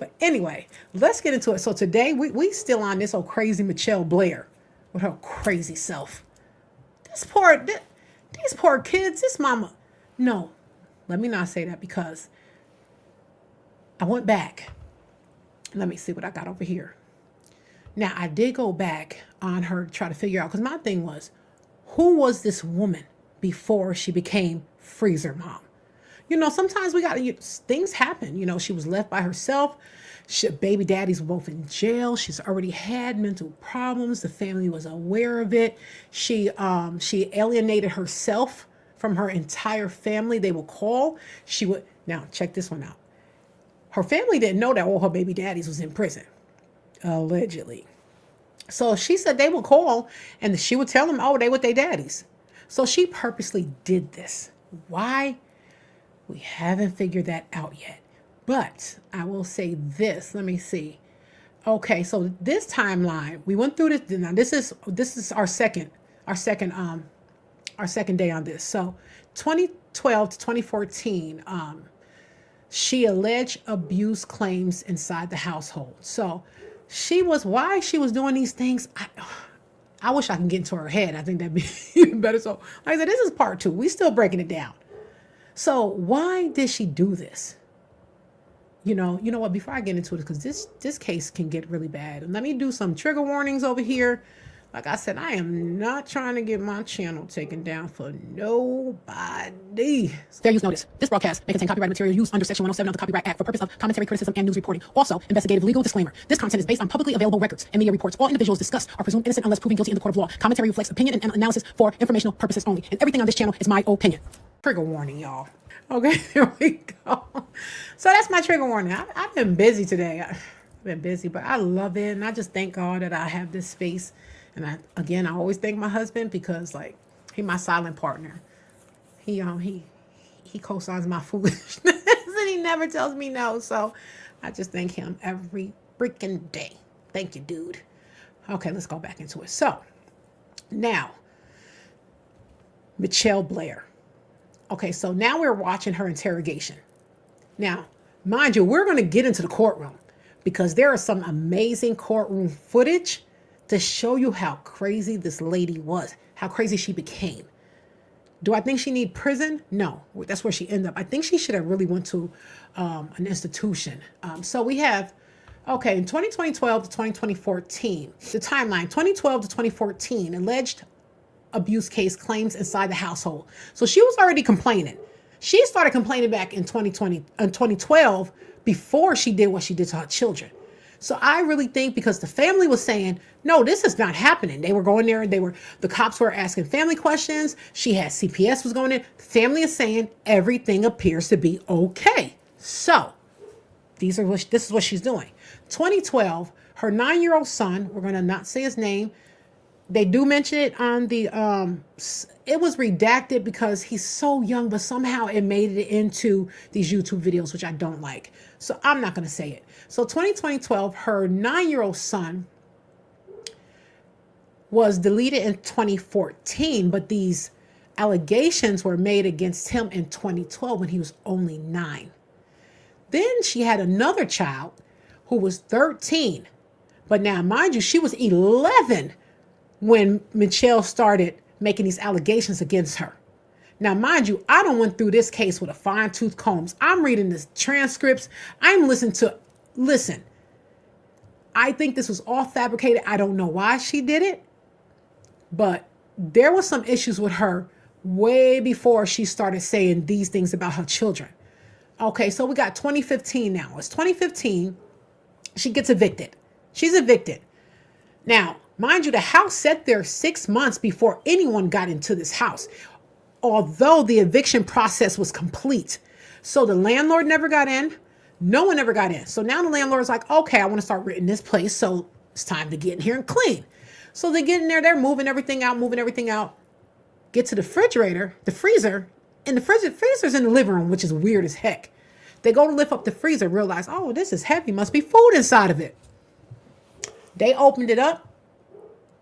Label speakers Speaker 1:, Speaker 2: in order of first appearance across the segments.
Speaker 1: But anyway, let's get into it. So today we still on this old crazy Michelle BLAIR with her crazy self. These poor kids, this mama. No, let me not say that because I went back. Let me see what I got over here. Now, I did go back on her to try to figure out, because my thing was, who was this woman before she became freezer mom? Sometimes things happen. She was left by herself. Baby daddies were both in jail. She's already had mental problems. The family was aware of it. She alienated herself from her entire family. They would call. Now check this one out. Her family didn't know that all her baby daddies was in prison, allegedly. So she said they would call and she would tell them, oh, they with their daddies. So she purposely did this. Why? We haven't figured that out yet. But I will say this. Let me see. Okay, so this timeline, we went through this. Now this is our second day on this. So 2012 to 2014, she alleged abuse claims inside the household. So why she was doing these things. I wish I can get into her head. I think that'd be even better. So like I said, this is part 2. We still breaking it down. So why did she do this? You know what, before I get into it, because this case can get really bad. And let me do some trigger warnings over here. Like I said, I am not trying to get my channel taken down for nobody. Fair use notice. This broadcast may contain copyrighted material used under Section 107 of the Copyright Act for purpose of commentary, criticism, and news reporting. Also, investigative legal disclaimer. This content is based on publicly available records and media reports. All individuals discussed are presumed innocent unless proven guilty in the court of law. Commentary reflects opinion and analysis for informational purposes only. And everything on this channel is my opinion. Trigger warning, y'all. Okay, here we go. So that's my trigger warning. I've been busy today. I've been busy, but I love it. And I just thank God that I have this space. And I always thank my husband because he my silent partner. He co-signs my foolishness and he never tells me no. So I just thank him every freaking day. Thank you, dude. Okay, let's go back into it. So now, Michelle BLAIR. Okay, so now we're watching her interrogation. Now, mind you, we're going to get into the courtroom because there is some amazing courtroom footage to show you how crazy this lady was, how crazy she became. Do I think she need prison? No, that's where she ended up. I think she should have really went to an institution. So we have, okay, in 2012 to 2014, the timeline, 2012 to 2014, alleged abuse case claims inside the household. So she was already complaining. She started complaining back in 2012 before she did what she did to her children. So I really think because the family was saying, no, this is not happening. They were going there and the cops were asking family questions. She had CPS was going in. The family is saying everything appears to be okay. So this is what she's doing. 2012, her 9-year-old son, we're going to not say his name. They do mention it on the, it was redacted because he's so young, but somehow it made it into these YouTube videos, which I don't like. So I'm not going to say it. So 2012, her 9-year-old son was deleted in 2014, but these allegations were made against him in 2012 when he was only 9. Then she had another child who was 13. But now, mind you, she was 11 when Michelle started making these allegations against her. Now, mind you, I don't went through this case with a fine-tooth comb. I'm reading the transcripts. I'm listen, I think this was all fabricated. I don't know why she did it, but there was some issues with her way before she started saying these things about her children. Okay, so we got 2015 now. It's 2015. She gets evicted. She's evicted. Now, mind you, the house sat there 6 months before anyone got into this house, although the eviction process was complete. So the landlord never got in. No one ever got in. So now the landlord's like, okay, I want to start renting this place. So it's time to get in here and clean. So they get in there. They're moving everything out. Get to the refrigerator, the freezer, and the freezer's in the living room, which is weird as heck. They go to lift up the freezer, realize, oh, this is heavy. Must be food inside of it. They opened it up.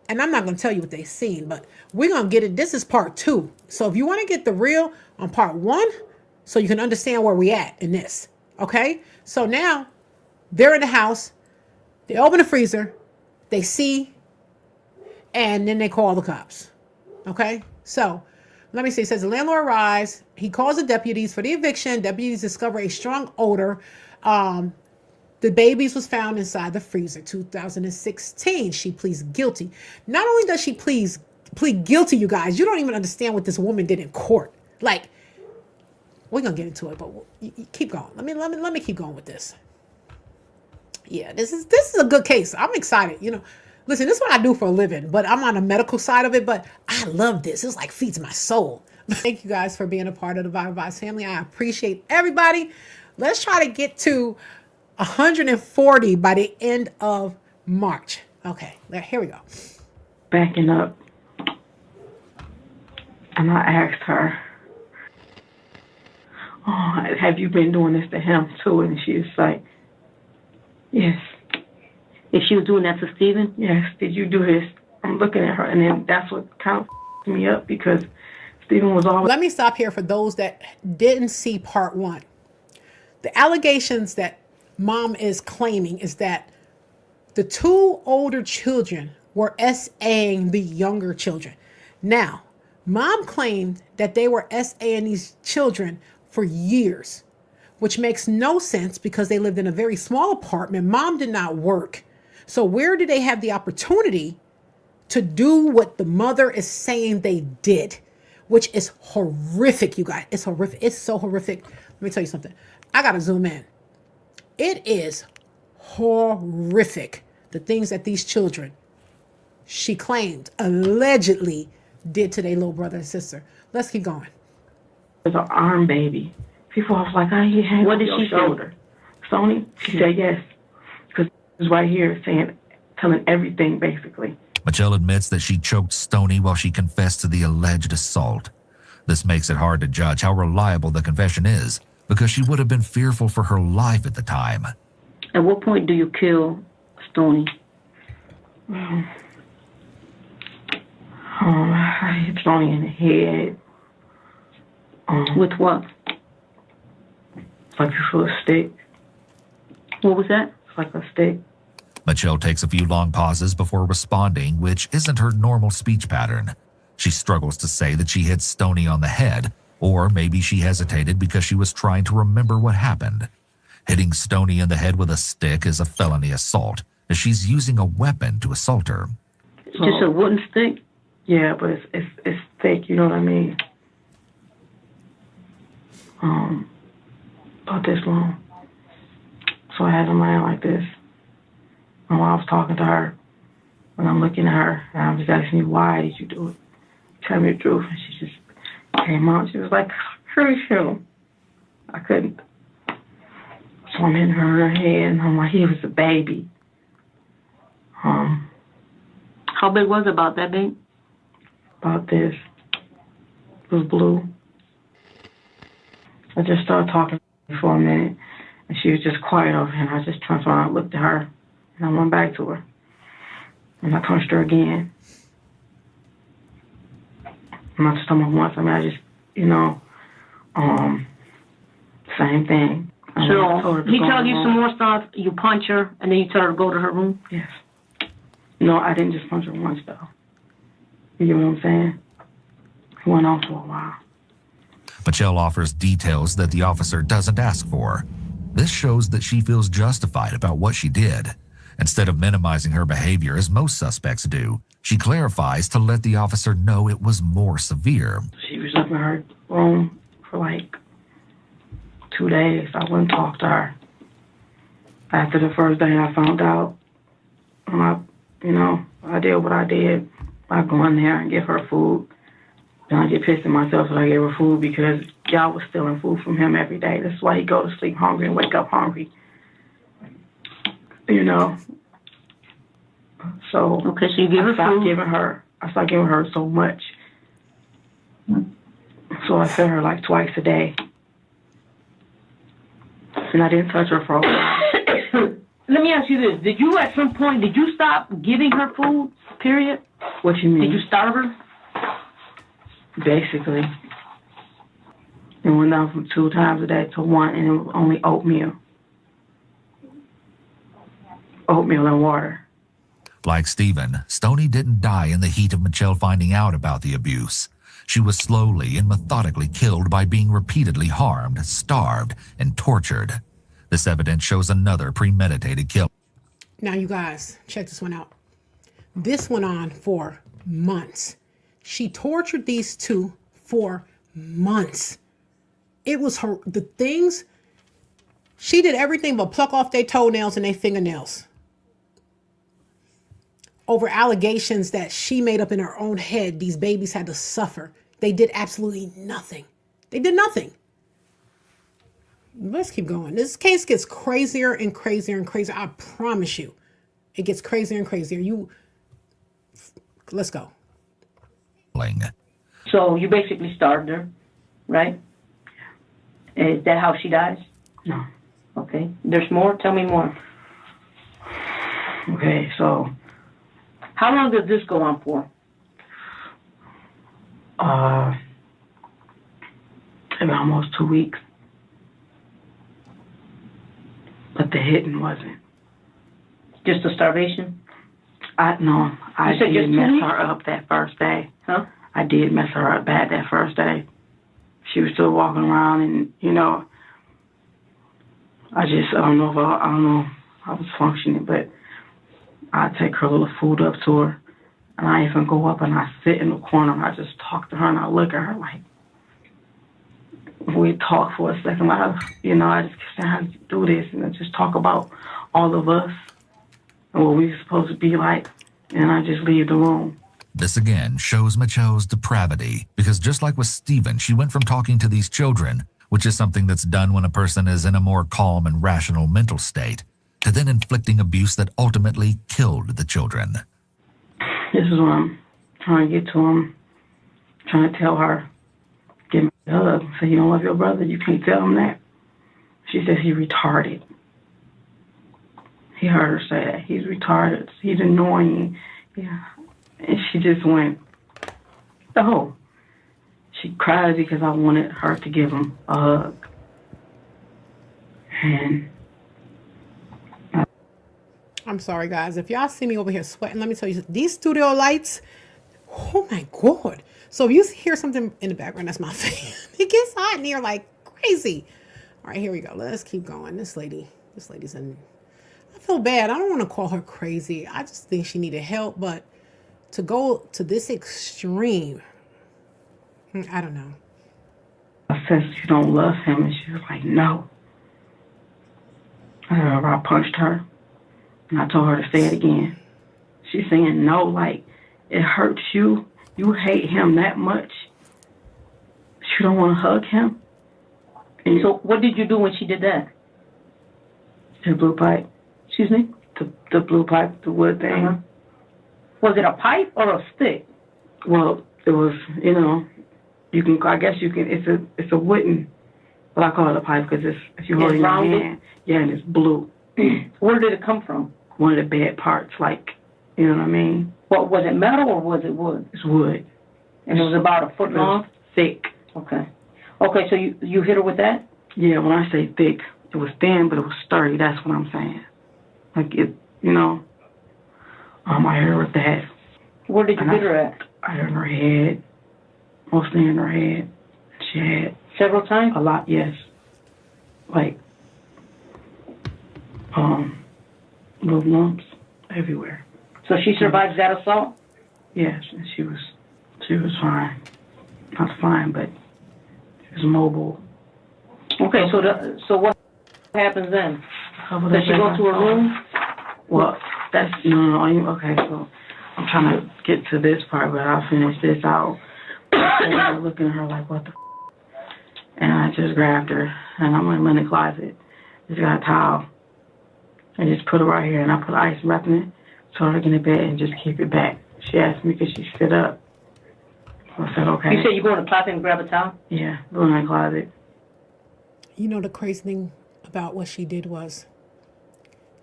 Speaker 1: And I'm not going to tell you what they seen, but we're going to get it. This is part 2. So if you want to get the real on part 1, so you can understand where we at in this. Okay. So now They're in the house. They open the freezer. They see, and then they call the cops. Okay? So, let me see. It says the landlord arrives. He calls the deputies for the eviction. Deputies discover a strong odor. The babies was found inside the freezer. 2016. She pleads guilty. Not only does she plead guilty, you guys, you don't even understand what this woman did in court. Like, we're gonna get into it, but you keep going. Let me keep going with this. Yeah, this is a good case. I'm excited. You know, listen, this is what I do for a living, but I'm on the medical side of it. But I love this. It's like feeds my soul. Thank you guys for being a part of the Vibe Vibes family. I appreciate everybody. Let's try to get to 140 by the end of March. Okay, here we go.
Speaker 2: Backing up, and I asked her, "Oh, have you been doing this to him too?" And she's like, "Yes."
Speaker 3: If she was doing that to Stephen?
Speaker 2: Yes. Did you do this? I'm looking at her, and then that's what kind of me up, because Stephen was always...
Speaker 1: Let me stop here for those that didn't see part one. The allegations that mom is claiming is that the two older children were SAing the younger children. Now, mom claimed that they were SAing these children for years, which makes no sense because they lived in a very small apartment. Mom did not work. So where did they have the opportunity to do what the mother is saying they did, which is horrific, you guys. It's horrific. It's so horrific. Let me tell you something. I got to zoom in. It is horrific, the things that these children, she claimed, allegedly did to their little brother and sister. Let's keep going.
Speaker 2: There's an arm baby. People was like, "Oh, you hang on your shoulder." Sony, she said yes, because it was right here telling everything basically.
Speaker 4: Michelle admits that she choked Stoney while she confessed to the alleged assault. This makes it hard to judge how reliable the confession is, because she would have been fearful for her life at the time.
Speaker 3: At what point do you kill Stoney?
Speaker 2: I hit Stoney in the head.
Speaker 3: With what?
Speaker 2: Like you feel a stick.
Speaker 3: What was that?
Speaker 2: It's like a stick.
Speaker 4: Michelle takes a few long pauses before responding, which isn't her normal speech pattern. She struggles to say that she hit Stoney on the head, or maybe she hesitated because she was trying to remember what happened. Hitting Stoney in the head with a stick is a felony assault, as she's using a weapon to assault her.
Speaker 3: It's just a wooden stick?
Speaker 2: Yeah, but it's thick, you know what I mean? About this long. So I had him laying like this. And while I was talking to her, when I'm looking at her, and I was asking me, "Why did you do it? Tell me the truth." And she just came out. She was like, "Hurry, him." I couldn't. So I'm hitting her in her head, and I'm like, he was a baby.
Speaker 3: How big was it? About that big?
Speaker 2: About this. It was blue. I just started talking for a minute, and she was just quiet over here. And I just turned around and looked at her, and I went back to her. And I punched her again. And I just told her once, I just, same thing.
Speaker 3: So he tell you some more stuff, you punch her, and then you tell her to go to her room?
Speaker 2: Yes. No, I didn't just punch her once, though. You know what I'm saying? He went on for a while.
Speaker 4: Michelle offers details that the officer doesn't ask for. This shows that she feels justified about what she did. Instead of minimizing her behavior as most suspects do, she clarifies to let the officer know it was more severe.
Speaker 2: She was up in her room for like 2 days. I wouldn't talk to her. After the first day I found out, I did what I did by going there and give her food. Then I get pissed at myself that I gave her food because y'all was stealing food from him every day. That's why he go to sleep hungry and wake up hungry. So
Speaker 3: okay, so you give her food.
Speaker 2: I stopped giving her so much. So I fed her like twice a day. And I didn't touch her for a while.
Speaker 3: Let me ask you this. Did you at some point, stop giving her food, period?
Speaker 2: What you mean?
Speaker 3: Did you starve her?
Speaker 2: Basically. It went down from 2 times a day to 1, and it was only oatmeal. oatmeal and water.
Speaker 4: Like Stephen, Stoney didn't die in the heat of Michelle finding out about the abuse. She was slowly and methodically killed by being repeatedly harmed, starved, and tortured. This evidence shows another premeditated kill.
Speaker 1: Now, you guys, check this one out. This went on for months. She tortured these two for months. It was her, the things, she did everything but pluck off their toenails and their fingernails over allegations that she made up in her own head. These babies had to suffer. They did absolutely nothing. They did nothing. Let's keep going. This case gets crazier and crazier and crazier. I promise you, it gets crazier and crazier. Let's go.
Speaker 3: So you basically starved her, right? Is that how she dies?
Speaker 2: No.
Speaker 3: Okay. There's more? Tell me more.
Speaker 2: Okay, so
Speaker 3: How long did this go on for?
Speaker 2: in almost 2 weeks. But the hitting wasn't.
Speaker 3: Just a starvation?
Speaker 2: I
Speaker 3: You said
Speaker 2: did
Speaker 3: just 2
Speaker 2: mess
Speaker 3: weeks?
Speaker 2: her up that first day.
Speaker 3: Huh?
Speaker 2: I did mess her up bad that first day. She was still walking around, and I don't know. I was functioning, but I take her little food up to her, and I even go up and I sit in the corner and I just talk to her and I look at her like, we talk for a second, like, I just say, how did you do this? And I just talk about all of us and what we're supposed to be like, and I just leave the room.
Speaker 4: This again shows Michelle's depravity, because just like with Stephen, she went from talking to these children, which is something that's done when a person is in a more calm and rational mental state, to then inflicting abuse that ultimately killed the children.
Speaker 2: This is what I'm trying to get to him, trying to tell her, give me a hug, say, you don't love your brother, you can't tell him that. She says he's retarded. He heard her say that. He's retarded. He's annoying. Yeah. And she just went, oh. She cried because I wanted her to give him a hug. And
Speaker 1: I'm sorry, guys. If y'all see me over here sweating, let me tell you, these studio lights, oh my God. So if you hear something in the background, that's my fan. It gets hot in here like crazy. All right, here we go. Let's keep going. This lady's in, I feel bad. I don't want to call her crazy. I just think she needed help, but to go to this extreme, I don't know.
Speaker 2: I said, you don't love him, and she was like, no. I punched her, and I told her to say it again. She's saying no, like, it hurts you. You hate him that much. You don't want to hug him. And
Speaker 3: So what did you do when she did that?
Speaker 2: the blue pipe,
Speaker 3: Excuse me?
Speaker 2: the blue pipe, the wood thing.
Speaker 3: Uh-huh. Was it a pipe or a stick?
Speaker 2: Well, it was, I guess you can, it's a wooden, but I call it a pipe because if you hold it in your
Speaker 3: rounded?
Speaker 2: hand, yeah, and it's blue.
Speaker 3: Where did it come from?
Speaker 2: One of the bad parts, like, you know what I mean?
Speaker 3: What, was it metal or was it wood?
Speaker 2: It's wood.
Speaker 3: And it was about a foot long?
Speaker 2: Thick.
Speaker 3: Okay. Okay, so you hit her with that?
Speaker 2: Yeah, when I say thick, it was thin, but it was sturdy. That's what I'm saying. Like, it, I hit her with that.
Speaker 3: Where did you hit her at?
Speaker 2: I hit her in her head, mostly in her head. She had
Speaker 3: Several times?
Speaker 2: a lot, yes. Like, little lumps everywhere.
Speaker 3: So she survived that assault?
Speaker 2: Yes, and she was fine. Not fine, but she was mobile.
Speaker 3: Okay, so what happens then? Does she go to her room?
Speaker 2: Well, that's, okay, so I'm trying to get to this part, but I'll finish this out. And I'm looking at her like, what the And I just grabbed her, and I'm in the closet. Just got a towel. And just put it right here, and I put ice wrapping it, told her to get in bed and just keep it back. She asked me because she stood up. So I said, okay.
Speaker 3: You said you go in the closet and grab a towel?
Speaker 2: Yeah, go in the closet.
Speaker 1: The crazy thing about what she did was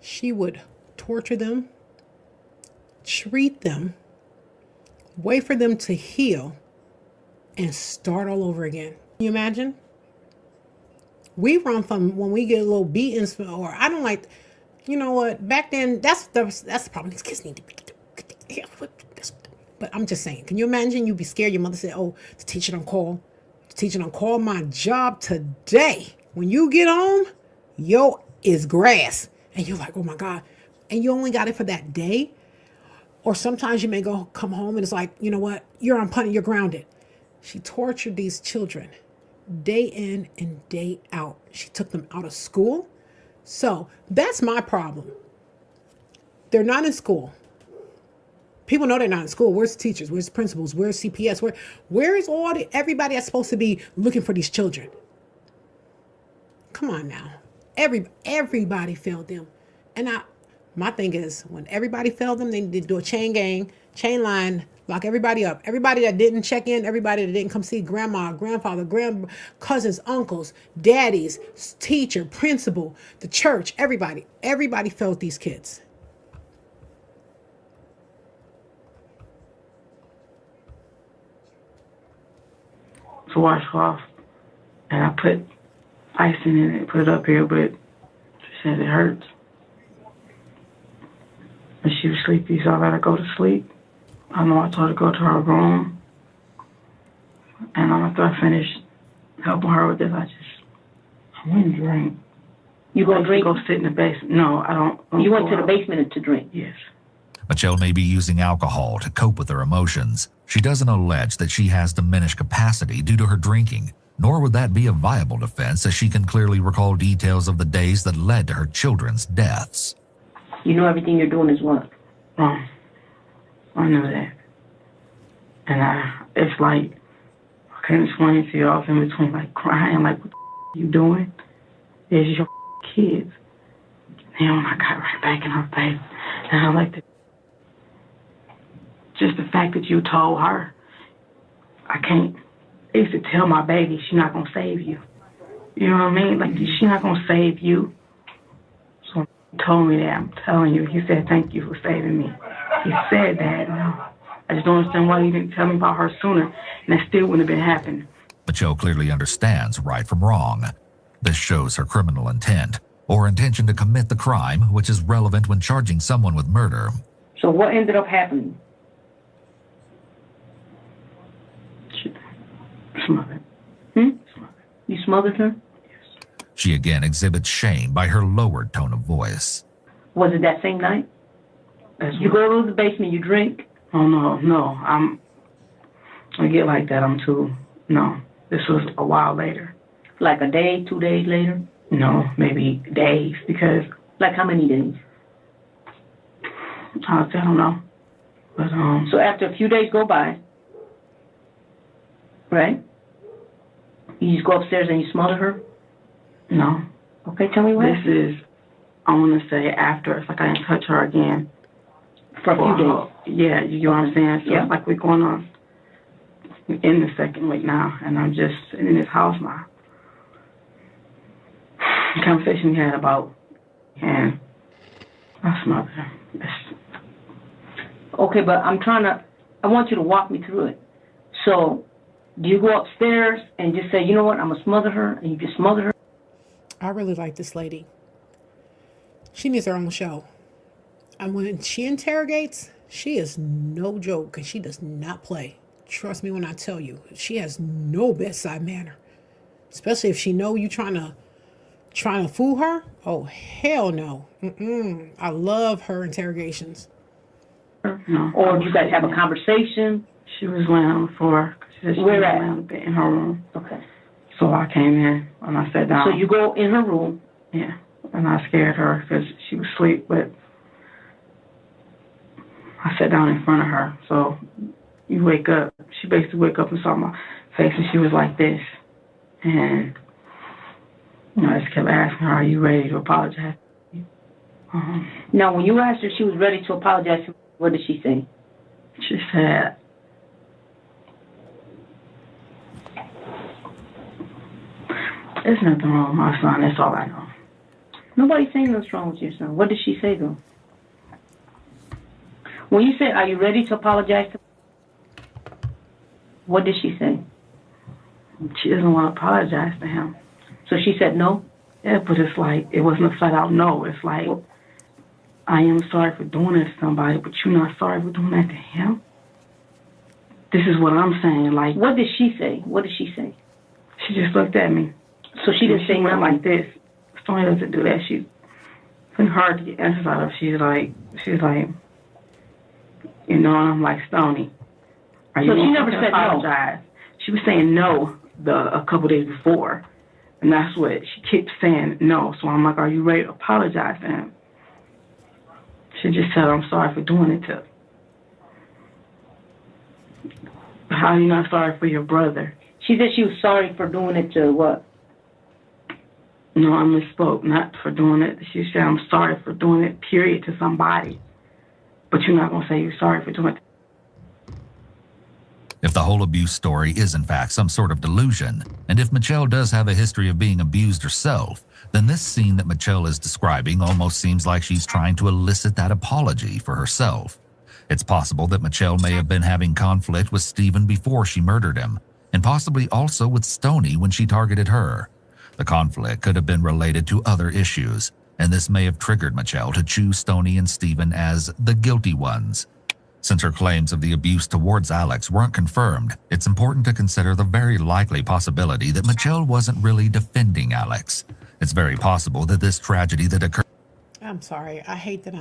Speaker 1: she would torture them, treat them, wait for them to heal, and start all over again. Can you imagine? We run from when we get a little beatings, or I don't like, You know what? Back then, that's the problem. These kids need to be. But I'm just saying. Can you imagine? You'd be scared. Your mother said, "Oh, the teacher don't call. The teacher don't call my job today. When you get home, yo is grass." And you're like, "Oh my God!" And you only got it for that day. Or sometimes you may come home and it's like, you know what? You're on punishment. You're grounded. She tortured these children day in and day out. She took them out of school. So that's my problem. They're not in school. People know they're not in school. Where's the teachers? Where's the principals? Where's CPS? Where is everybody that's supposed to be looking for these children? Come on now. Everybody failed them. And my thing is, when everybody failed them, they need to do a chain line, lock everybody up. Everybody that didn't check in, everybody that didn't come see grandma, grandfather, cousins, uncles, daddies, teacher, principal, the church, everybody. Everybody failed these kids.
Speaker 2: To wash off, and I put icing in it, put it up here, but she said it hurts. And she was sleepy, so I let her go to sleep. I know I told her to go to her room, and after I finished helping her with this, I went and drank.
Speaker 3: You gonna drink?
Speaker 2: Go sit in the basement. No, I don't.
Speaker 3: You went to the basement to drink?
Speaker 2: Yes.
Speaker 4: Michelle may be using alcohol to cope with her emotions. She doesn't allege that she has diminished capacity due to her drinking, nor would that be a viable defense, as she can clearly recall details of the days that led to her children's deaths.
Speaker 3: You know everything you're doing is what?
Speaker 2: Wrong. I know that. And it's like, I can't explain it to you. I was in between, like, crying, like, what the you doing? It's your kids. And when I got right back in her face, and I like to, just the fact that you told her, I used to tell my baby, she's not going to save you. You know what I mean? Like, she's not going to save you. So he told me that, I'm telling you, he said, thank you for saving me. He said that. No, I just don't understand why he didn't tell me about her sooner, and that still wouldn't have been happening.
Speaker 4: Michelle clearly understands right from wrong. This shows her criminal intent, or intention to commit the crime, which is relevant when charging someone with murder.
Speaker 3: So what ended up happening?
Speaker 2: Smothered.
Speaker 3: Smothered. You smothered her?
Speaker 2: Yes.
Speaker 4: She again exhibits shame by her lowered tone of voice.
Speaker 3: Was it that same night? You go to the basement, you drink?
Speaker 2: Oh, no. I get like that. No. This was a while later.
Speaker 3: Like a day, 2 days later?
Speaker 2: No, maybe days, because...
Speaker 3: Like how many days?
Speaker 2: I don't know. But,
Speaker 3: So after a few days go by, right? You just go upstairs and you smother her?
Speaker 2: No.
Speaker 3: Okay, tell me what?
Speaker 2: This is, I want to say after, it's like I didn't touch her again.
Speaker 3: For a few days?
Speaker 2: Yeah, you know what I'm saying? So
Speaker 3: Yeah.
Speaker 2: It's like we're going on in the second week now, and I'm just sitting in this house now. The conversation we had about, and I smothered her.
Speaker 3: Okay, but I want you to walk me through it. So, do you go upstairs and just say, you know what, I'm going to smother her, and you just smother her?
Speaker 1: I really like this lady. She needs her own show. And when she interrogates, she is no joke, and she does not play. Trust me when I tell you, she has no bedside manner. Especially if she know you trying to fool her. Oh, hell no. I love her interrogations.
Speaker 2: No.
Speaker 3: Or you guys have a conversation?
Speaker 2: She was laying on the floor. She said she was laying on the bed in her room.
Speaker 3: Okay.
Speaker 2: So I came in and I sat down.
Speaker 3: So you go in her room?
Speaker 2: Yeah. And I scared her because she was asleep, but I sat down in front of her. So you wake up. She basically wake up and saw my face, and she was like this. And, I just kept asking her, are you ready to apologize?
Speaker 3: Now, when you asked her if she was ready to apologize, what did she say?
Speaker 2: She said, there's nothing wrong with my son. That's all I know.
Speaker 3: Nobody's saying what's wrong with your son. What did she say, though? When you said, are you ready to apologize to what did she say?
Speaker 2: She doesn't want to apologize to him.
Speaker 3: So she said no?
Speaker 2: Yeah, but it's like, it wasn't a flat out no. It's like, I am sorry for doing that to somebody, but you're not sorry for doing that to him? This is what I'm saying. Like,
Speaker 3: What did she say? What did she say?
Speaker 2: she just looked at me.
Speaker 3: So she didn't say
Speaker 2: went
Speaker 3: nothing.
Speaker 2: like this. Stoney doesn't do that. She's been hard to get answers out of. She's like, you know, and I'm like, Stoney, are you
Speaker 3: So she
Speaker 2: gonna
Speaker 3: never
Speaker 2: fucking
Speaker 3: said no.
Speaker 2: apologize? She was saying no a couple days before, and that's what she kept saying no. So I'm like, are you ready to apologize to him? She just said, I'm sorry for doing it to. How are you not sorry for your brother?
Speaker 3: She said she was sorry for doing it to what?
Speaker 2: No, I misspoke. Not for doing it. She said, I'm sorry for doing it, period, to somebody. But you're not going to say you're sorry for doing it.
Speaker 4: If the whole abuse story is in fact some sort of delusion, and if Michelle does have a history of being abused herself, then this scene that Michelle is describing almost seems like she's trying to elicit that apology for herself. It's possible that Michelle may have been having conflict with Stephen before she murdered him, and possibly also with Stoney when she targeted her. The conflict could have been related to other issues, and this may have triggered Michelle to choose Stoney and Stephen as the guilty ones. Since her claims of the abuse towards Alex weren't confirmed, it's important to consider the very likely possibility that Michelle wasn't really defending Alex. It's very possible that this tragedy that occurred.
Speaker 1: I'm sorry. I hate that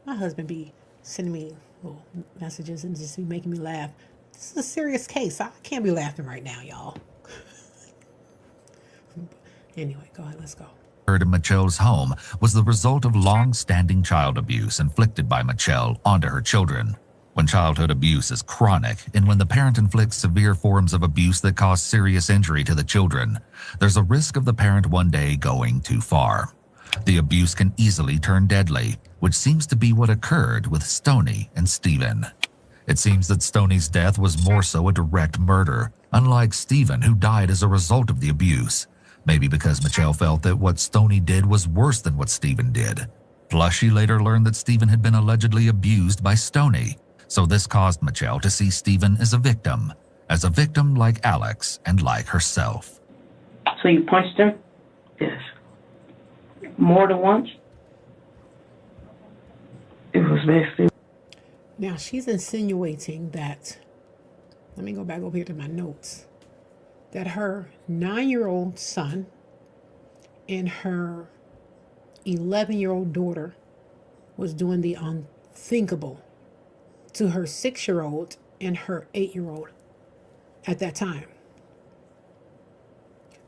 Speaker 1: my husband be sending me little messages and just be making me laugh. This is a serious case. I can't be laughing right now, y'all. Anyway, go ahead. Let's go.
Speaker 4: In Michelle's home was the result of long-standing child abuse inflicted by Michelle onto her children. When childhood abuse is chronic, and when the parent inflicts severe forms of abuse that cause serious injury to the children, there's a risk of the parent one day going too far. The abuse can easily turn deadly, which seems to be what occurred with Stoney and Stephen. It seems that Stoney's death was more so a direct murder, unlike Stephen, who died as a result of the abuse. Maybe because Michelle felt that what Stoney did was worse than what Stephen did. Plus, she later learned that Stephen had been allegedly abused by Stoney. So this caused Michelle to see Stephen as a victim like Alex and like herself.
Speaker 3: So you punched her
Speaker 2: Yes.
Speaker 3: more than once?
Speaker 2: It was basically.
Speaker 1: Now she's insinuating that, let me go back over here to my notes, that her 9-year-old son and her 11-year-old daughter was doing the unthinkable to her 6-year-old and her 8-year-old at that time.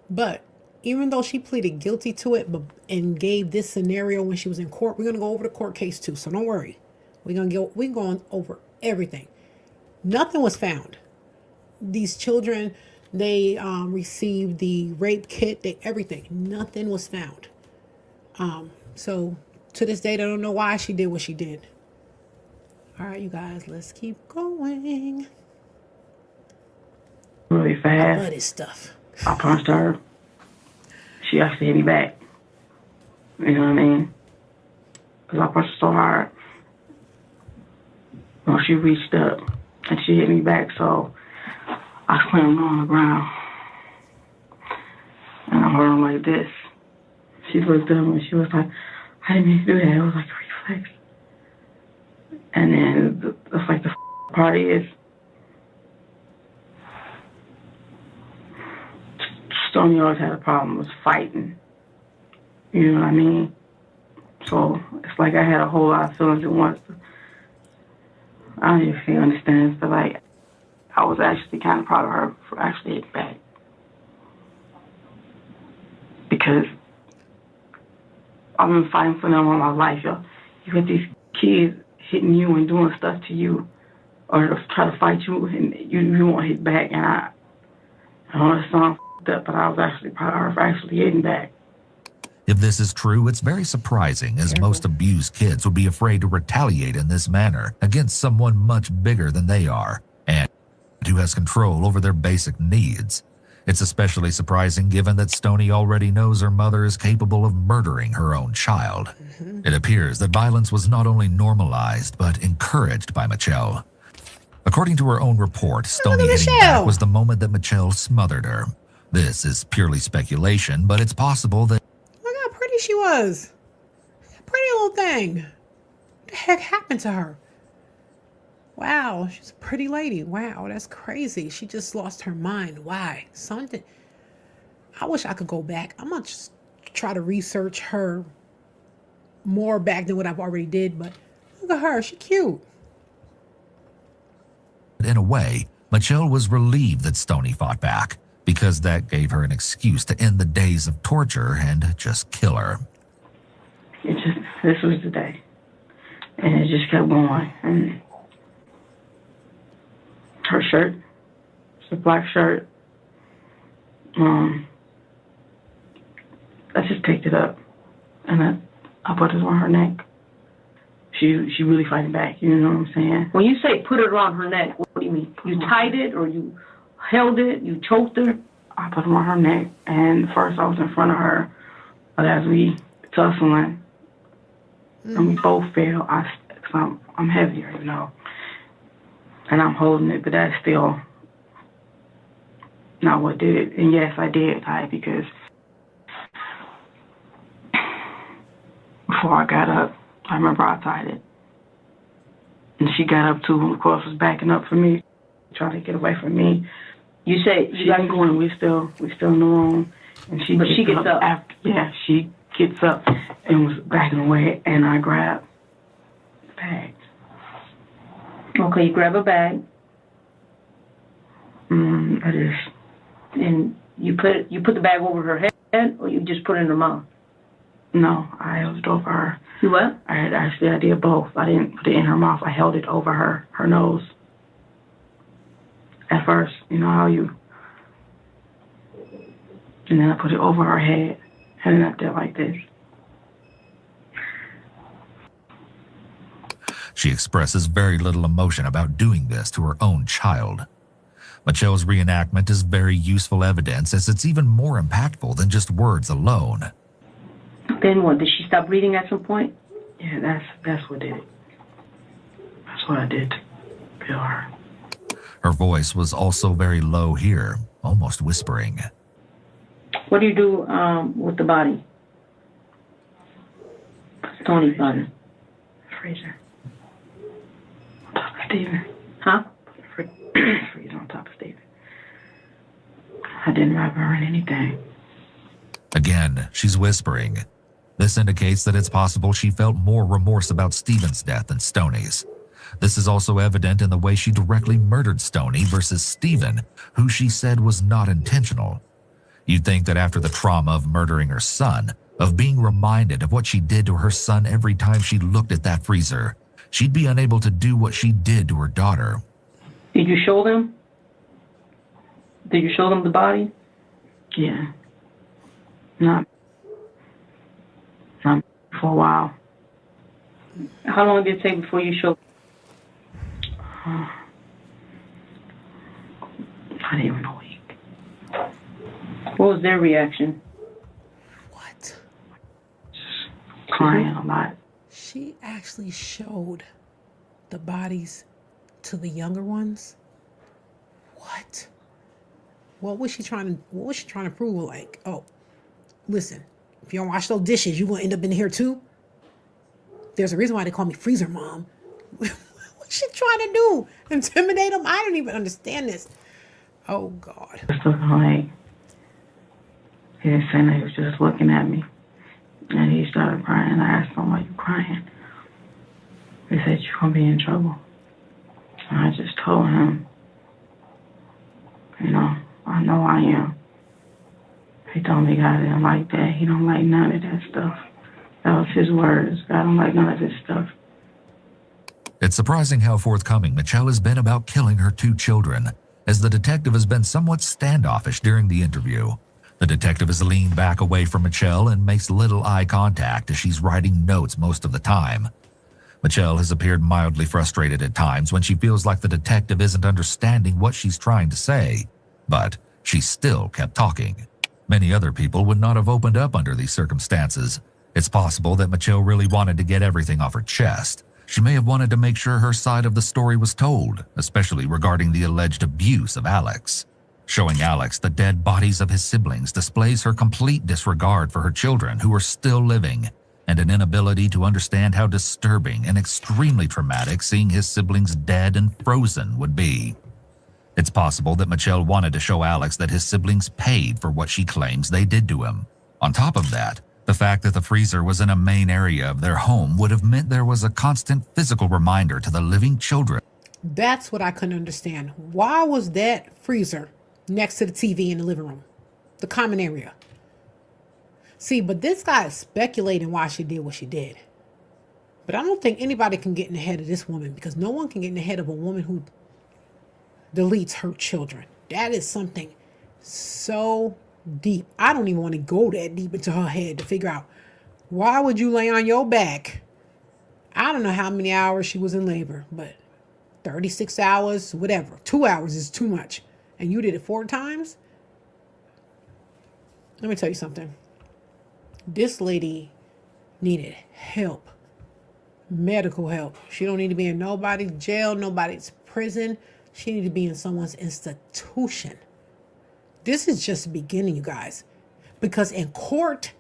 Speaker 1: But even though she pleaded guilty to it and gave this scenario when she was in court, we're going to go over the court case too, so don't worry. We're going over everything. Nothing was found. These children, they received the rape kit, everything. Nothing was found. So to this day, I don't know why she did what she did. All right, you guys, let's keep going.
Speaker 2: Really
Speaker 1: I
Speaker 2: fast.
Speaker 1: love this stuff.
Speaker 2: I punched her. She actually hit me back. You know what I mean? Because I punched her so hard. Well, she reached up and she hit me back, so I slammed her on the ground. And I heard her like this. She looked up and she was like, I didn't mean to do that. It was like a reflex. And then that's like the part is, Stoney always had a problem with fighting. You know what I mean? So it's like I had a whole lot of feelings at once. I don't even think understands, but like I was actually kind of proud of her for actually hitting back. Because I've been fighting for them all my life, yo. You got these kids hitting you and doing stuff to you, or to try to fight you, and you won't hit back. And I know it sounds up, but I was actually proud of her for actually hitting back.
Speaker 4: If this is true, it's very surprising, as most abused kids would be afraid to retaliate in this manner against someone much bigger than they are, and who has control over their basic needs. It's especially surprising given that Stoney already knows her mother is capable of murdering her own child. It appears that violence was not only normalized, but encouraged by Michelle. According to her own report, Stoney hitting back was the moment that Michelle smothered her. This is purely speculation, but it's possible that
Speaker 1: Look how pretty she was. Pretty little thing. What the heck happened to her? Wow, she's a pretty lady. Wow, that's crazy. She just lost her mind. Why? Something. I wish I could go back. I'm going to just try to research her more back than what I've already did, but look at her. She cute.
Speaker 4: In a way, Michelle was relieved that Stoney fought back, because that gave her an excuse to end the days of torture and just kill her.
Speaker 2: This was the day. And it just kept going. And her shirt, it's a black shirt. I just picked it up and I put it on her neck. She really fighting back, you know what I'm saying?
Speaker 3: When you say put it around her neck, what do you mean? You tied it or you held it, you choked her?
Speaker 2: I put it on her neck, and first I was in front of her, but as we tussling, and we both fell, cause I'm heavier, you know, and I'm holding it, but that's still not what did it. And yes, I did tie it because before I got up, I remember I tied it. And she got up too, and of course was backing up for me, trying to get away from me.
Speaker 3: You say
Speaker 2: She got going, we still in the room. And she gets up. After, yeah, she gets up and was backing away, and I grabbed the bag.
Speaker 3: Okay, you grab a bag.
Speaker 2: I just.
Speaker 3: And you put the bag over her head, or you just put it in her mouth?
Speaker 2: No, I held it over her.
Speaker 3: You what?
Speaker 2: I did both. I didn't put it in her mouth. I held it over her nose. At first, you know how you. And then I put it over her head, had it up there like this.
Speaker 4: She expresses very little emotion about doing this to her own child. Michelle's reenactment is very useful evidence, as it's even more impactful than just words alone.
Speaker 3: Then what? Did she stop breathing at some point?
Speaker 2: Yeah, that's what did it. That's what I did to kill her.
Speaker 4: Her voice was also very low here, almost whispering.
Speaker 3: What do you do with the body? Tony's body.
Speaker 2: Freezer. On top of Steven.
Speaker 3: Huh?
Speaker 2: Freezer on top of Steven. I didn't wrap her in anything.
Speaker 4: Again, she's whispering. This indicates that it's possible she felt more remorse about Stephen's death than Stoney's. This is also evident in the way she directly murdered Stoney versus Stephen, who she said was not intentional. You'd think that after the trauma of murdering her son, of being reminded of what she did to her son every time she looked at that freezer, she'd be unable to do what she did to her daughter.
Speaker 3: Did you show them? Did you show them the body?
Speaker 2: Yeah. Not for a while.
Speaker 3: How long did it take before you showed?
Speaker 2: Not even a week.
Speaker 3: What was their reaction?
Speaker 1: What?
Speaker 2: Just crying a lot.
Speaker 1: She actually showed the bodies to the younger ones? What? What was she trying to prove? Like, oh, listen, if you don't wash those dishes, you're gonna end up in here too? There's a reason why they call me Freezer Mom. What's she trying to do? Intimidate them? I don't even understand this. Oh, God.
Speaker 2: Just looking like, he didn't say nothing, he was just looking at me. And he started crying. I asked him, why you crying? He said, you're gonna be in trouble. And I just told him, you know I am. He told me God didn't like that. He don't like none of that stuff. That was his words. God don't like none of this stuff.
Speaker 4: It's surprising how forthcoming Michelle has been about killing her two children, as the detective has been somewhat standoffish during the interview. The detective has leaned back away from Michelle and makes little eye contact as she's writing notes most of the time. Michelle has appeared mildly frustrated at times when she feels like the detective isn't understanding what she's trying to say, but she still kept talking. Many other people would not have opened up under these circumstances. It's possible that Michelle really wanted to get everything off her chest. She may have wanted to make sure her side of the story was told, especially regarding the alleged abuse of Alex. Showing Alex the dead bodies of his siblings displays her complete disregard for her children who are still living, and an inability to understand how disturbing and extremely traumatic seeing his siblings dead and frozen would be. It's possible that Michelle wanted to show Alex that his siblings paid for what she claims they did to him. On top of that, the fact that the freezer was in a main area of their home would have meant there was a constant physical reminder to the living children.
Speaker 1: That's what I couldn't understand. Why was that freezer next to the TV in the living room, the common area? See, but this guy is speculating why she did what she did. But I don't think anybody can get in the head of this woman, because no one can get in the head of a woman who deletes her children. That is something so deep. I don't even want to go that deep into her head to figure out, why would you lay on your back? I don't know how many hours she was in labor, but 36 hours, whatever. 2 hours is too much. And you did it 4 times? Let me tell you something. This lady needed help. Medical help. She don't need to be in nobody's jail, nobody's prison. She needed to be in someone's institution. This is just the beginning, you guys. Because in court,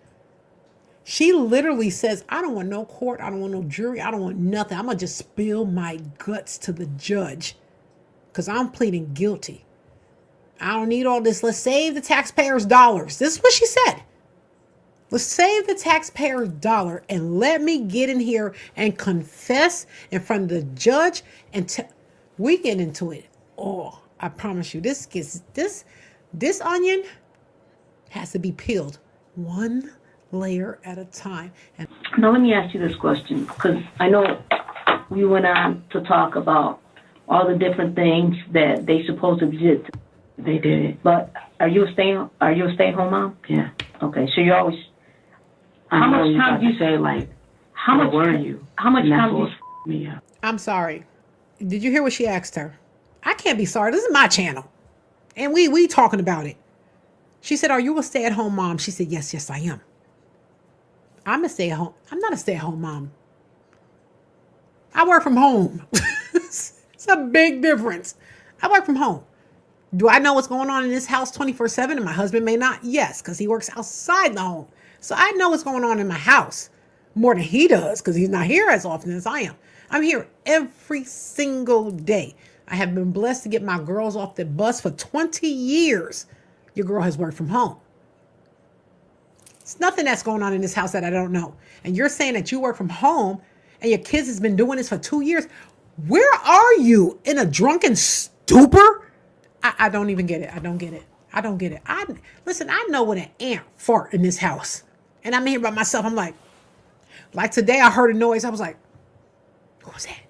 Speaker 1: she literally says, I don't want no court. I don't want no jury. I don't want nothing. I'm going to just spill my guts to the judge because I'm pleading guilty. I don't need all this. Let's save the taxpayers' dollars. This is what she said. Let's save the taxpayers' dollar and let me get in here and confess in front of the judge. And we get into it. Oh, I promise you, this onion has to be peeled one layer at a time. And
Speaker 3: now let me ask you this question, because I know we went on to talk about all the different things that they supposedly did.
Speaker 2: They did it.
Speaker 3: But are you a stay-at-home mom?
Speaker 2: Yeah.
Speaker 3: Okay, so you're always. How much time do you
Speaker 2: say, like,
Speaker 3: how much
Speaker 2: were you?
Speaker 3: How much time do you?
Speaker 2: Me up.
Speaker 1: I'm sorry. Did you hear what she asked her? I can't be sorry. This is my channel. And we talking about it. She said, are you a stay-at-home mom? She said, yes, I am. I'm not a stay-at-home mom. I work from home. It's a big difference. I work from home. Do I know what's going on in this house 24/7? And my husband may not? Yes, because he works outside the home. So I know what's going on in my house more than he does, because he's not here as often as I am. I'm here every single day. I have been blessed to get my girls off the bus for 20 years. Your girl has worked from home. It's nothing that's going on in this house that I don't know. And you're saying that you work from home and your kids has been doing this for 2 years. Where are you? In a drunken stupor? I don't even get it. I don't get it. Listen, I know what an ant fart in this house. And I'm here by myself. I'm like today I heard a noise. I was like, what was that?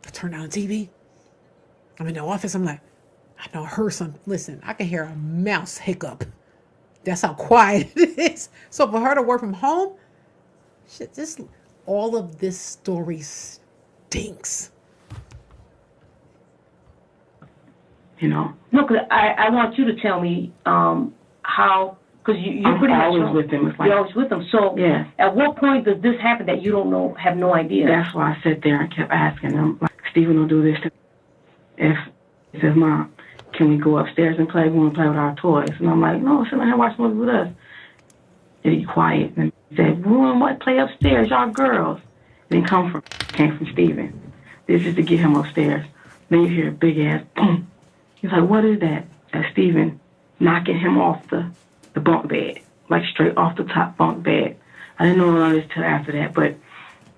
Speaker 1: I turned on the TV. I'm in the office. I'm like, I know I heard something. Listen, I can hear a mouse hiccup. That's how quiet it is. So for her to work from home, shit, all of this story stinks.
Speaker 2: You know?
Speaker 3: No, because I want you to tell me how, because you're pretty much
Speaker 2: always with them. It's like,
Speaker 3: you're always with them. So
Speaker 2: yeah.
Speaker 3: At what point does this happen that you don't know, have no idea?
Speaker 2: That's why I sat there and kept asking them, like, Stephen will do this. If he says, Mom, can we go upstairs and play? We want to play with our toys. And I'm like, no, sit down here and watch movies with us. And he quiet. And he said, we want to play upstairs, y'all girls. Then came from Stephen. This is to get him upstairs. Then you hear a big ass boom. He's like, what is that? That's Stephen knocking him off the bunk bed, like straight off the top bunk bed. I didn't know none of this till after that, but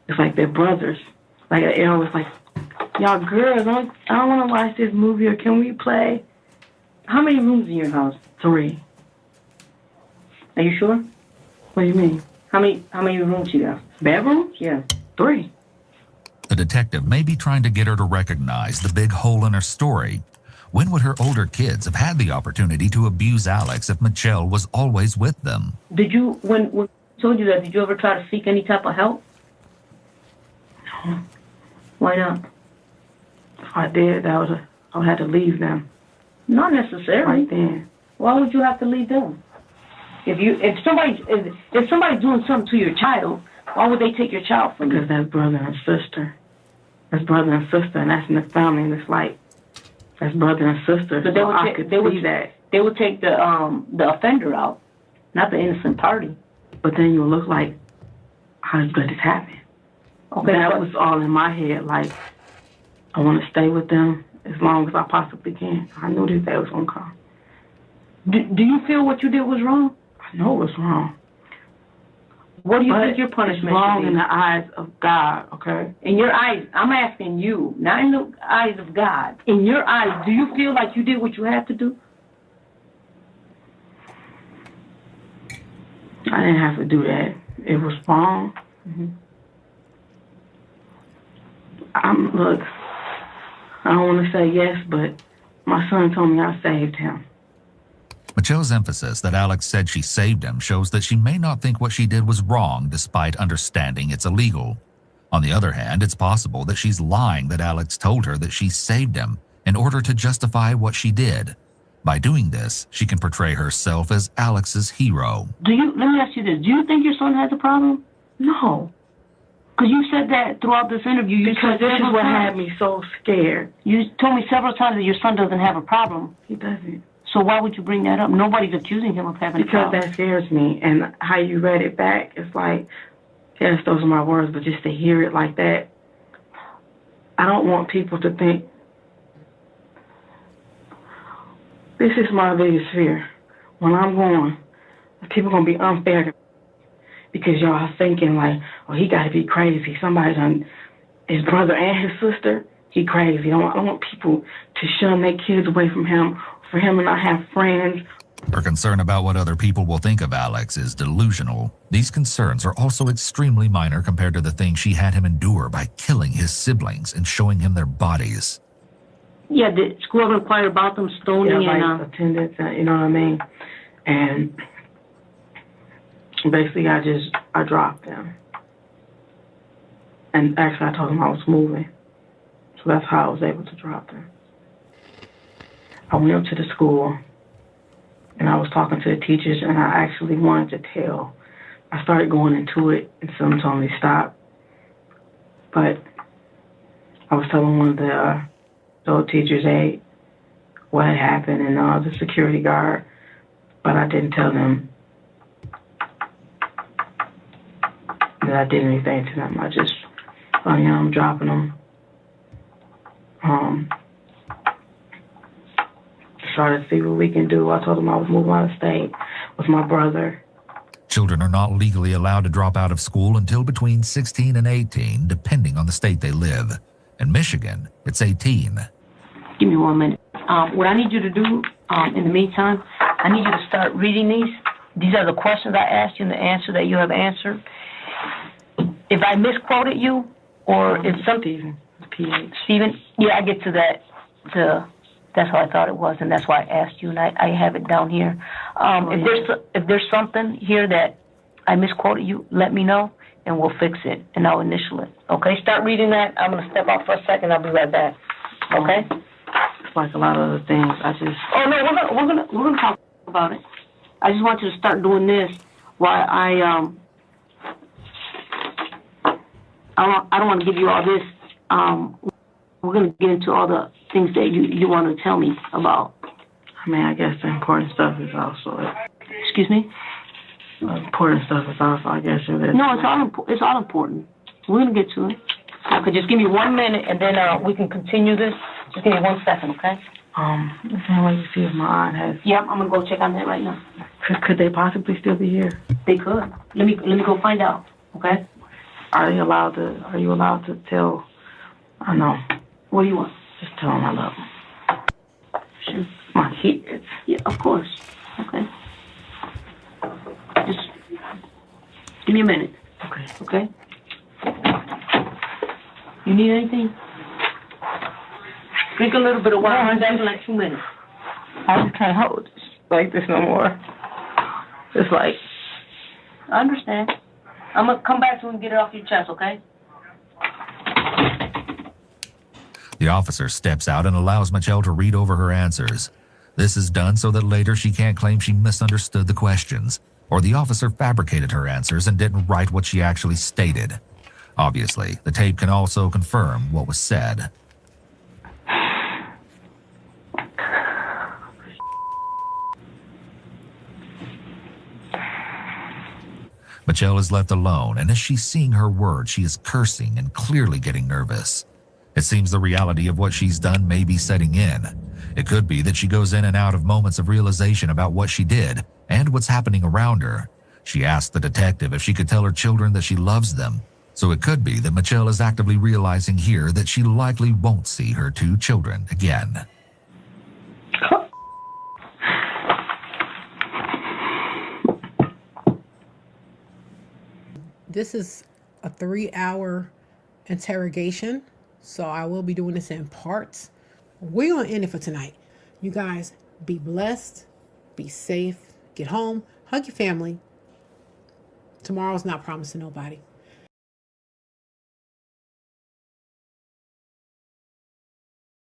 Speaker 2: it's like they're brothers. Like Aaron was like, y'all girls, I don't want to watch this movie, or can we play?
Speaker 3: How many rooms in your house?
Speaker 2: 3.
Speaker 3: Are you sure?
Speaker 2: What do you mean?
Speaker 3: How many rooms you got?
Speaker 2: Bedrooms?
Speaker 3: Yeah.
Speaker 2: 3.
Speaker 4: The detective may be trying to get her to recognize the big hole in her story. When would her older kids have had the opportunity to abuse Alex if Michelle was always with them?
Speaker 3: Did you, when I told you that, did you ever try to seek any type of help?
Speaker 2: No.
Speaker 3: Why not?
Speaker 2: If I did, I would have to leave them.
Speaker 3: Not necessarily.
Speaker 2: Right then.
Speaker 3: Why would you have to leave them? If somebody's doing something to your child, why would they take your child from you?
Speaker 2: Because that's brother and sister. That's brother and sister, and that's in the family, and it's like, that's brother and sister.
Speaker 3: But they would take the offender out, not the innocent party.
Speaker 2: But then you'll look like how did you let this happen?
Speaker 3: Okay,
Speaker 2: That
Speaker 3: but-
Speaker 2: was all in my head. Like, I want to stay with them as long as I possibly can. I knew this day was going to come.
Speaker 3: Do you feel what you did was wrong?
Speaker 2: I know it was wrong.
Speaker 3: What do you
Speaker 2: But
Speaker 3: think your punishment
Speaker 2: it's wrong
Speaker 3: should
Speaker 2: in
Speaker 3: be?
Speaker 2: the eyes of God, okay?
Speaker 3: In your eyes, I'm asking you, not in the eyes of God. In your eyes, do you feel like you did what you had to do?
Speaker 2: I didn't have to do that. It was wrong. Look, I don't want to say yes, but my son told me I saved him.
Speaker 4: Michelle's emphasis that Alex said she saved him shows that she may not think what she did was wrong despite understanding it's illegal. On the other hand, it's possible that she's lying that Alex told her that she saved him in order to justify what she did. By doing this, she can portray herself as Alex's hero.
Speaker 3: Let me ask you this. Do you think your son has a problem?
Speaker 2: No,
Speaker 3: Because you said that throughout this interview. You
Speaker 2: because
Speaker 3: said
Speaker 2: this is
Speaker 3: several
Speaker 2: what
Speaker 3: times.
Speaker 2: had me so scared.
Speaker 3: You told me several times that your son doesn't have a problem.
Speaker 2: He doesn't.
Speaker 3: So why would you bring that up? Nobody's accusing him of having a
Speaker 2: Because
Speaker 3: problem.
Speaker 2: that scares me. And how you read it back, it's like, yes, those are my words, but just to hear it like that, I don't want people to think. This is my biggest fear. When I'm gone, people are going to be unfair to me because y'all are thinking like, oh, he got to be crazy. Somebody done, his brother and his sister, he crazy. I don't want people to shun their kids away from him, for him to not have friends.
Speaker 4: Her concern about what other people will think of Alex is delusional. These concerns are also extremely minor compared to the things she had him endure by killing his siblings and showing him their bodies.
Speaker 3: Yeah, did school ever inquire about them, stoning
Speaker 2: Yeah, like
Speaker 3: and...
Speaker 2: attendance, you know what I mean? And basically, I dropped them. And actually, I told them I was moving. So that's how I was able to drop them. I went up to the school, and I was talking to the teachers, and I actually wanted to tell. I started going into it, and some told me to stop. But I was telling one of the old teachers, hey, what had happened, and the security guard, but I didn't tell them that I did anything to them. I just, I'm dropping them. Try to see what we can do. I told them I was moving out of state with my brother.
Speaker 4: Children are not legally allowed to drop out of school until between 16 and 18, depending on the state they live. In Michigan, it's 18.
Speaker 3: Give me 1 minute. What I need you to do in the meantime, I need you to start reading these. These are the questions I asked you and the answer that you have answered. If I misquoted you, or if something... Stephen? Yeah, I get to that. That's how I thought it was, and that's why I asked you, and I have it down here. If there's something here that I misquoted you, let me know, and we'll fix it, and I'll initial it. Okay, start reading that. I'm going to step out for a second. I'll be right back. Okay?
Speaker 2: It's like a lot of other things.
Speaker 3: Oh no, we're gonna talk about it. I just want you to start doing this while I don't want to give you all this. We're gonna get into all the things that you want to tell me about.
Speaker 2: I mean, I guess the important stuff is also it.
Speaker 3: Excuse me?
Speaker 2: Important stuff is also, I guess, it is.
Speaker 3: No, it's all important. We're gonna get to it. Okay, just give me 1 minute, and then we can continue this. Just give me 1 second, okay?
Speaker 2: The same way you see if my aunt has.
Speaker 3: Yep, I'm gonna go check on that right now.
Speaker 2: Could they possibly still be here?
Speaker 3: They could. Let me go find out. Okay?
Speaker 2: Are you allowed to tell? I know.
Speaker 3: What do you want?
Speaker 2: Just tell them I love them.
Speaker 3: Sure.
Speaker 2: My kids.
Speaker 3: Yeah, of course. Okay. Just give me a minute.
Speaker 2: Okay.
Speaker 3: Okay? You need anything? Drink a little bit of water. I'm back in like 2 minutes.
Speaker 2: I just can't hold this like this no more. It's like,
Speaker 3: I understand. I'm gonna come back to and get it off your chest, okay?
Speaker 4: The officer steps out and allows Michelle to read over her answers. This is done so that later she can't claim she misunderstood the questions, or the officer fabricated her answers and didn't write what she actually stated. Obviously, the tape can also confirm what was said. Michelle is left alone, and as she's seeing her words, she is cursing and clearly getting nervous. It seems the reality of what she's done may be setting in. It could be that she goes in and out of moments of realization about what she did and what's happening around her. She asked the detective if she could tell her children that she loves them, so it could be that Michelle is actively realizing here that she likely won't see her 2 children again.
Speaker 1: This is a 3-hour interrogation, so I will be doing this in parts. We're going to end it for tonight. You guys be blessed, be safe, get home, hug your family. Tomorrow's not promised to nobody.